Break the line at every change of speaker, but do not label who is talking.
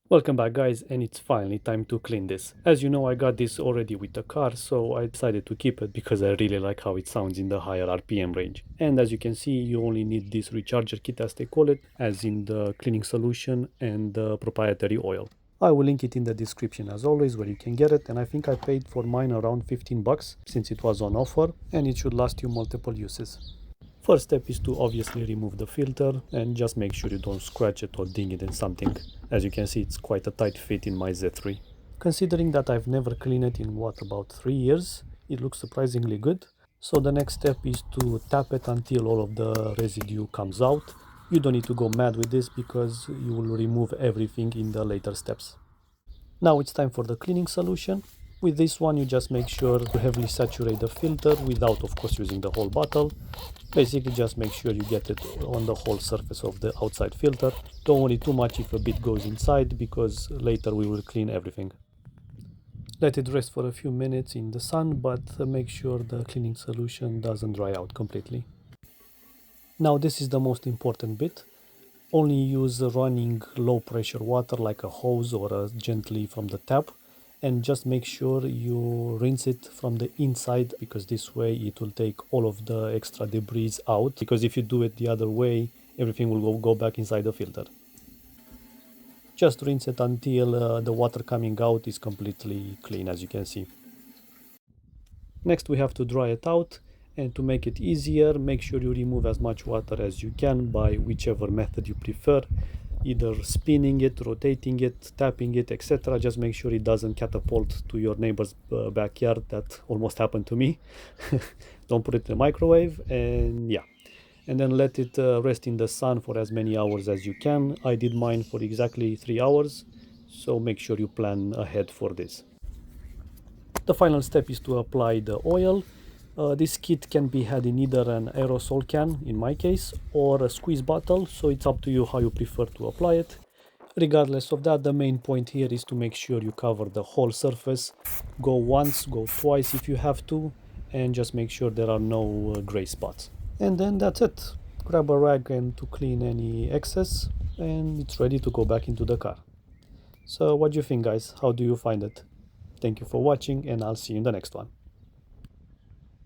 Welcome back guys, and it's finally time to clean this. As you know, I got this already with the car, so I decided to keep it because I really like how it sounds in the higher RPM range. And as you can see, you only need this recharger kit as they call it, as in the cleaning solution and the proprietary oil. I will link it in the description as always where you can get it, and I think I paid for mine around 15 bucks since it was on offer, and it should last you multiple uses. First step is to obviously remove the filter and just make sure you don't scratch it or ding it in something. As you can see, it's quite a tight fit in my Z3. Considering that I've never cleaned it in about 3 years, it looks surprisingly good. So the next step is to tap it until all of the residue comes out. You don't need to go mad with this because you will remove everything in the later steps. Now it's time for the cleaning solution. With this one, you just make sure to heavily saturate the filter without, of course, using the whole bottle. Basically, just make sure you get it on the whole surface of the outside filter. Don't worry too much if a bit goes inside, because later we will clean everything. Let it rest for a few minutes in the sun, but make sure the cleaning solution doesn't dry out completely. Now this is the most important bit. Only use running low pressure water like a hose or gently from the tap, and just make sure you rinse it from the inside, because this way it will take all of the extra debris out, because if you do it the other way everything will go back inside the filter. Just rinse it until the water coming out is completely clean, as you can see. Next we have to dry it out, and to make it easier, make sure you remove as much water as you can by whichever method you prefer, either spinning it, rotating it, tapping it, etc. Just make sure it doesn't catapult to your neighbor's backyard. That almost happened to me. Don't put it in the microwave, and yeah. And then let it rest in the sun for as many hours as you can. I did mine for exactly 3 hours, so make sure you plan ahead for this. The final step is to apply the oil. This kit can be had in either an aerosol can, in my case, or a squeeze bottle, so it's up to you how you prefer to apply it. Regardless of that, the main point here is to make sure you cover the whole surface. Go once, go twice if you have to, and just make sure there are no gray spots. And then that's it. Grab a rag and to clean any excess, and it's ready to go back into the car. So what do you think, guys? How do you find it? Thank you for watching, and I'll see you in the next one.